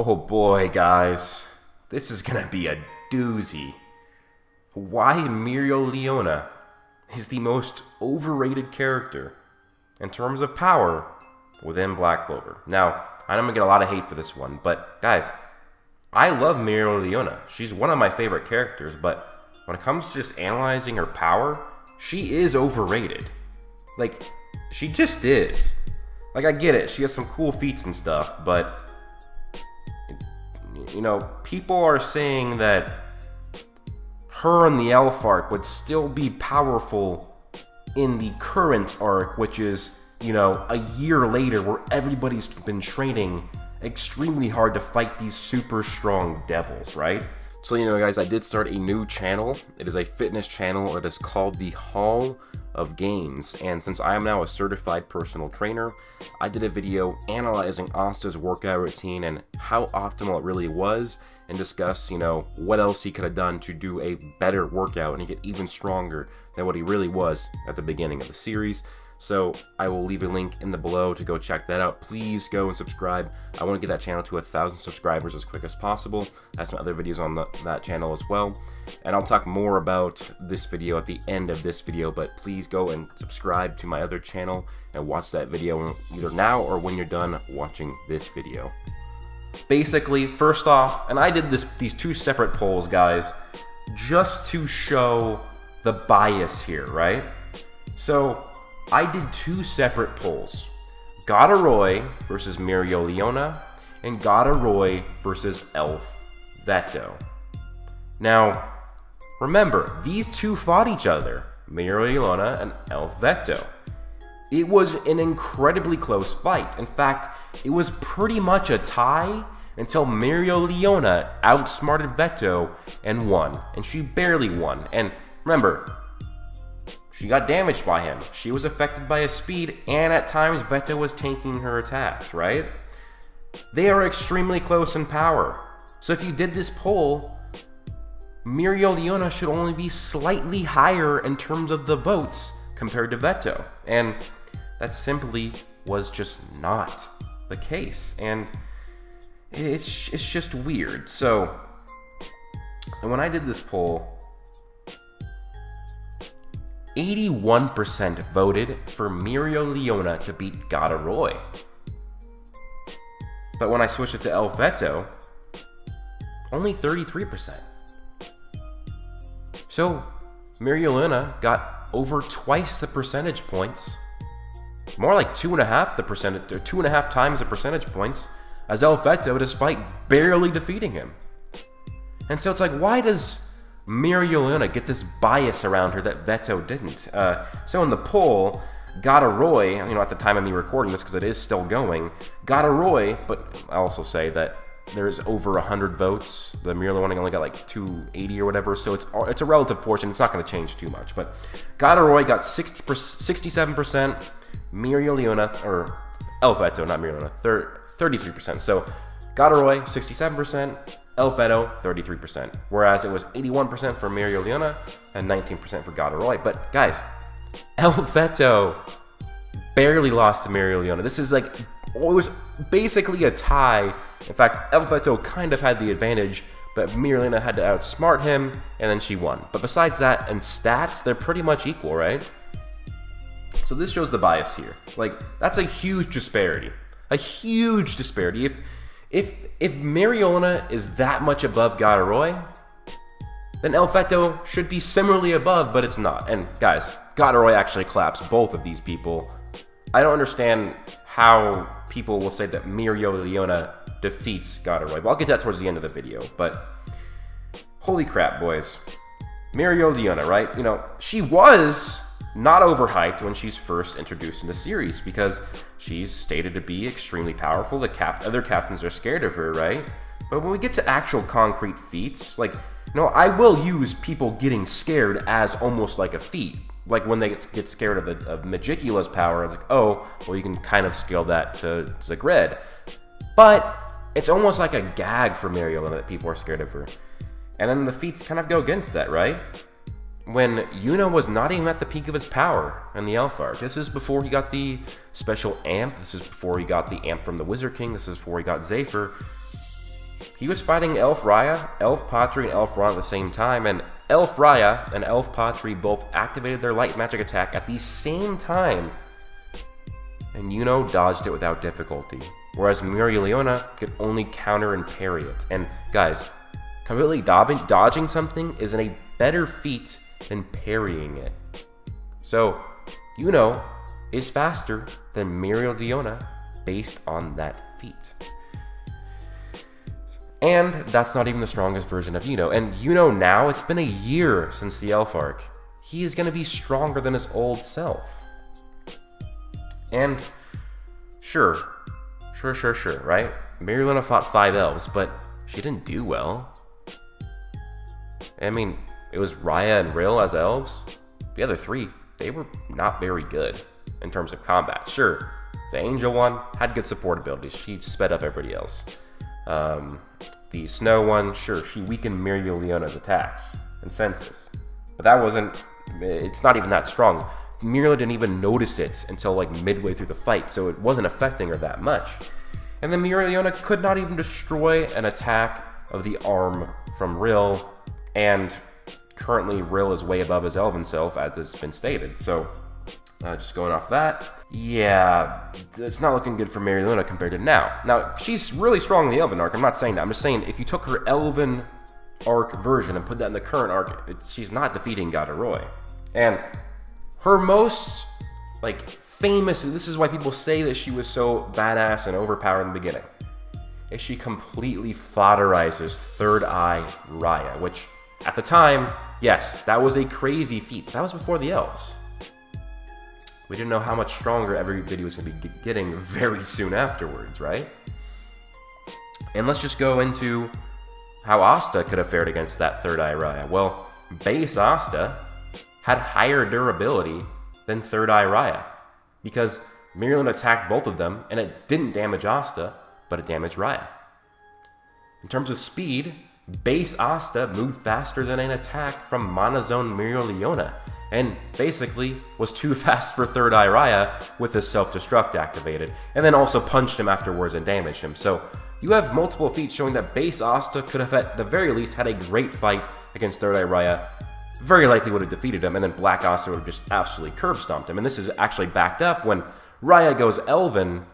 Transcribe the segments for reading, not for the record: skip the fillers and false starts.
Oh boy, guys. This is gonna be a doozy. Why Mereoleona is the most overrated character in terms of power within Black Clover. Now, I know I'm gonna get a lot of hate for this one, but guys, I love Mereoleona. She's one of my favorite characters, but when it comes to just analyzing her power, she is overrated. Like, she just is. Like, I get it, she has some cool feats and stuff, but you know, people are saying that her and the Elf arc would still be powerful in the current arc, which is, you know, a year later where everybody's been training extremely hard to fight these super strong devils, right? So, you know, guys, I did start a new channel. It is a fitness channel. It is called the Hall of Gains, and since I am now a certified personal trainer, I did a video analyzing Asta's workout routine and how optimal it really was, and discuss, you know, what else he could have done to do a better workout and get even stronger than what he really was at the beginning of the series. So I will leave a link in the below to go check that out. Please go and subscribe. I want to get that channel to 1,000 subscribers as quick as possible. I have some other videos on that channel as well. And I'll talk more about this video at the end of this video, but please go and subscribe to my other channel and watch that video either now or when you're done watching this video. Basically, first off, and I did these two separate polls, guys, just to show the bias here, right? So I did two separate polls. Godaroy versus Mereoleona, and Godaroy versus Elf Veto. Now, remember, these two fought each other, Mereoleona and Elf Veto. It was an incredibly close fight. In fact, it was pretty much a tie until Mereoleona outsmarted Veto and won. And she barely won. And remember, she got damaged by him. She was affected by his speed, and at times Veto was tanking her attacks, right? They are extremely close in power. So if you did this poll, Mereoleona should only be slightly higher in terms of the votes compared to Veto. And that simply was just not the case. And it's just weird. So, and when I did this poll, 81% voted for Mereoleona to beat Godaroy. But when I switched it to Elf Veto, only 33%. So, Mereoleona got over twice the percentage points, more like 2.5 times the percentage points as Elf Veto, despite barely defeating him. And so it's like, why does Mereoleona get this bias around her that Veto didn't? So in the poll, Godaroy, you know, at the time of me recording this, because it is still going, Godaroy, but I also say that there's over 100 votes. The Mereoleona only got like 280 or whatever, so it's a relative portion. It's not going to change too much. But Godaroy got 67%, Mereoleona, or Elf Veto, not Mereoleona, 33%. So Godaroy, 67%, Elf Veto, 33%. Whereas it was 81% for Mereoleona and 19% for Godaroy. But guys, Elf Veto barely lost to Mereoleona. This is like, it was basically a tie. In fact, Elf Veto kind of had the advantage, but Mereoleona had to outsmart him, and then she won. But besides that, in stats, they're pretty much equal, right? So this shows the bias here. Like, that's a huge disparity. A huge disparity. If Mereoleona is that much above Godaroy, then Elf Veto should be similarly above, but it's not. And guys, Godaroy actually claps both of these people. I don't understand how people will say that Mereoleona defeats Godaroy. But I'll get to that towards the end of the video. But holy crap, boys. Mereoleona, right? You know, she was not overhyped when she's first introduced in the series because she's stated to be extremely powerful. The other captains are scared of her, right? But when we get to actual concrete feats, like, you know, I will use people getting scared as almost like a feat. Like when they get scared of Magicula's power, it's like, oh, well, you can kind of scale that to Zagred. But it's almost like a gag for Mereoleona that people are scared of her. And then the feats kind of go against that, right? When Yuna was not even at the peak of his power in the Elf arc. This is before he got the special amp. This is before he got the amp from the Wizard King. This is before he got Zephyr. he was fighting Elf Raya, Elf Patri, and Elf Ron at the same time, and Elf Raya and Elf Patri both activated their light magic attack at the same time, and Yuno dodged it without difficulty, whereas Mereoleona could only counter and parry it. And guys, completely dodging something is a better feat than parrying it. So, Yuno is faster than Mereoleona based on that feat. And that's not even the strongest version of Yuno. And Yuno now, it's been a year since the Elf arc. He is going to be stronger than his old self. And sure, right? Mereoleona fought 5 elves, but she didn't do well. I mean, it was Raya and Rill as elves. The other 3, they were not very good in terms of combat. Sure, the Angel one had good support abilities. She sped up everybody else. The Snow one, sure, she weakened Mereoleona's attacks and senses. But that wasn't, it's not even that strong. Mereoleona didn't even notice it until like midway through the fight, so it wasn't affecting her that much. And then Mereoleona could not even destroy an attack of the arm from Rill, and currently Rill is way above his elven self, as has been stated. So, just going off that, yeah, it's not looking good for Mereoleona compared to now. Now, she's really strong in the Elven arc, I'm not saying that. I'm just saying, if you took her Elven arc version and put that in the current arc, she's not defeating Gadoroy. And her most, like, famous, this is why people say that she was so badass and overpowered in the beginning, is she completely fodderizes Third Eye Raya, which, at the time, yes, that was a crazy feat. That was before the elves. We didn't know how much stronger everybody was going to be getting very soon afterwards, right? And let's just go into how Asta could have fared against that Third Eye Raya. Well, base Asta had higher durability than Third Eye Raya, because Mereoleona attacked both of them, and it didn't damage Asta, but it damaged Raya. In terms of speed, base Asta moved faster than an attack from Monozone Mereoleona, and basically was too fast for Third Eye Raya with his self-destruct activated, and then also punched him afterwards and damaged him. So you have multiple feats showing that base Asta could have at the very least had a great fight against Third Eye Raya, very likely would have defeated him, and then Black Asta would have just absolutely curb stomped him. And this is actually backed up when Raya goes Elven,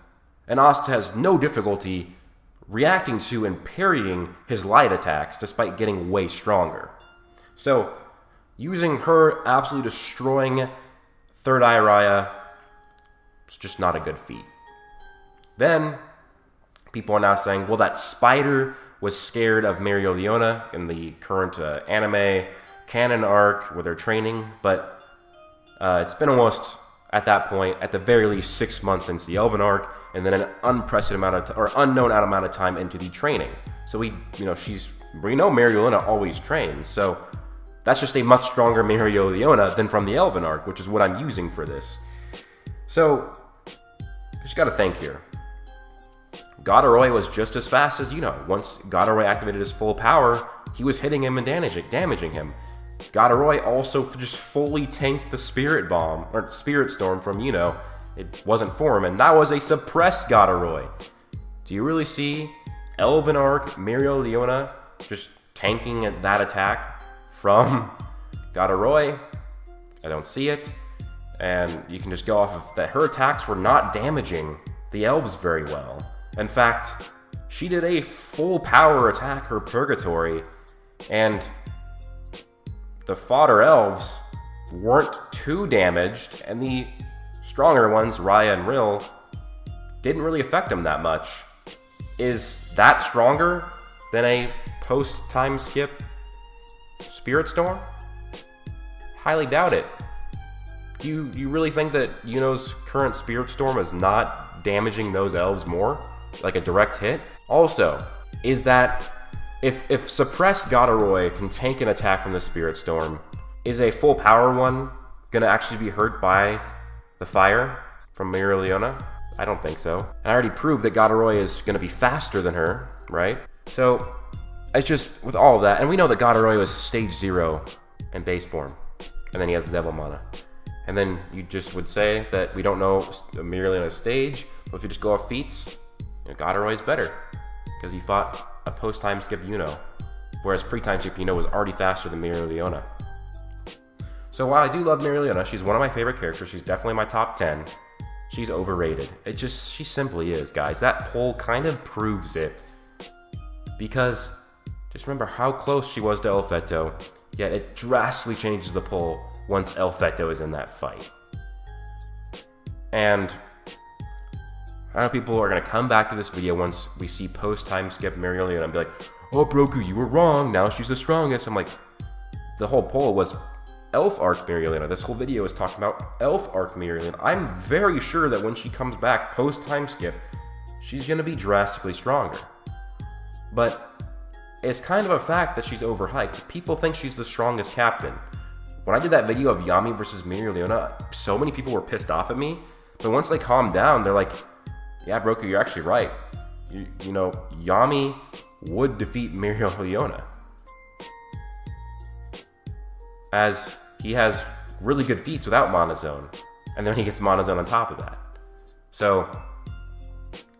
and Asta has no difficulty reacting to and parrying his light attacks despite getting way stronger. So using her absolutely destroying Third Eye Raya is just not a good feat. Then people are now saying, well, that spider was scared of Mereoleona in the current anime canon arc where they're training, but it's been almost, at that point, at the very least 6 months since the Elven arc, and then an unprecedented amount of unknown amount of time into the training. So we know Mereoleona always trains, so that's just a much stronger Mereoleona than from the Elven arc, which is what I'm using for this. So, just gotta think here. Gadoroy was just as fast as Once Gadoroy activated his full power, he was hitting him and damaging him. Gadoroy also just fully tanked the Spirit Bomb, or Spirit Storm from it wasn't for him, and that was a suppressed Gadoroy. Do you really see Elven arc Mereoleona just tanking that attack from Gadoroy? I don't see it. And you can just go off of that her attacks were not damaging the elves very well. In fact, she did a full power attack, her Purgatory, and the fodder elves weren't too damaged, and the stronger ones, Raya and Rill, didn't really affect them that much. Is that stronger than a post-time skip Spirit Storm? Highly doubt it. Do you really think that Yuno's current Spirit Storm is not damaging those elves more? Like a direct hit? Also, is that if suppressed Gadoroy can tank an attack from the Spirit Storm, is a full power one gonna actually be hurt by the fire from Mereoleona? I don't think so. And I already proved that Gadoroy is gonna be faster than her, right? So it's just with all of that, and we know that Gadoroy was stage 0 in base form, and then he has the Devil Mana. And then you just would say that we don't know Mereoleona's stage, but if you just go off feats, Gadoroy's better, because he fought a post-time skip Yuno, whereas pre-time skip Yuno was already faster than Mereoleona. So while I do love Mereoleona, she's one of my favorite characters. She's definitely my top 10. She's overrated. She simply is, guys. That poll kind of proves it. Because just remember how close she was to El Feto, yet it drastically changes the poll once El Feto is in that fight. And I know people are going to come back to this video once we see post-time skip Mereoleona and be like, oh, Broku, you were wrong. Now she's the strongest. I'm like, the whole poll was Elf Arc Mereoleona. This whole video is talking about Elf Arc Mereoleona. I'm very sure that when she comes back post-time skip, she's going to be drastically stronger. But it's kind of a fact that she's overhyped. People think she's the strongest captain. When I did that video of Yami versus Mereoleona, so many people were pissed off at me. But once they calmed down, they're like, yeah, Broku, you're actually right. You know, Yami would defeat Mereoleona, as he has really good feats without Monozone, and then he gets Monozone on top of that. So,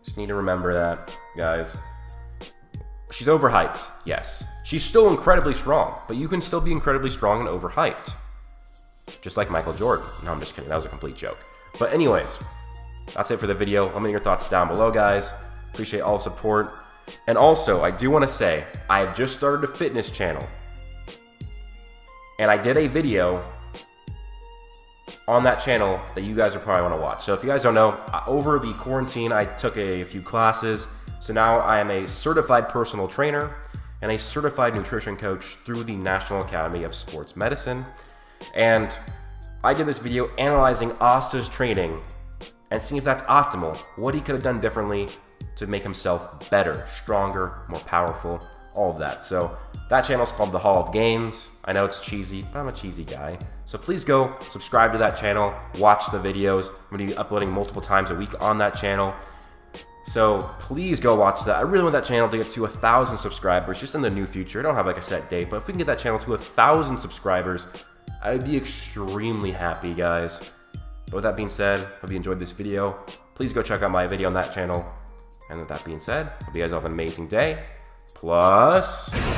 just need to remember that, guys. She's overhyped, yes. She's still incredibly strong, but you can still be incredibly strong and overhyped. Just like Michael Jordan. No, I'm just kidding. That was a complete joke. But anyways, that's it for the video. Let me know your thoughts down below, guys. Appreciate all the support. And also, I do want to say, I've just started a fitness channel. And I did a video on that channel that you guys will probably want to watch. So if you guys don't know, over the quarantine, I took a few classes. So now I am a certified personal trainer and a certified nutrition coach through the National Academy of Sports Medicine. And I did this video analyzing Asta's training and seeing if that's optimal, what he could have done differently to make himself better, stronger, more powerful, all of that. So that channel is called The Hall of Gains. I know it's cheesy, but I'm a cheesy guy. So please go subscribe to that channel, watch the videos. I'm going to be uploading multiple times a week on that channel. So please go watch that. I really want that channel to get to 1,000 subscribers just in the new future. I don't have like a set date, but if we can get that channel to 1,000 subscribers, I'd be extremely happy, guys. But with that being said, hope you enjoyed this video. Please go check out my video on that channel. And with that being said, hope you guys have an amazing day. Plus...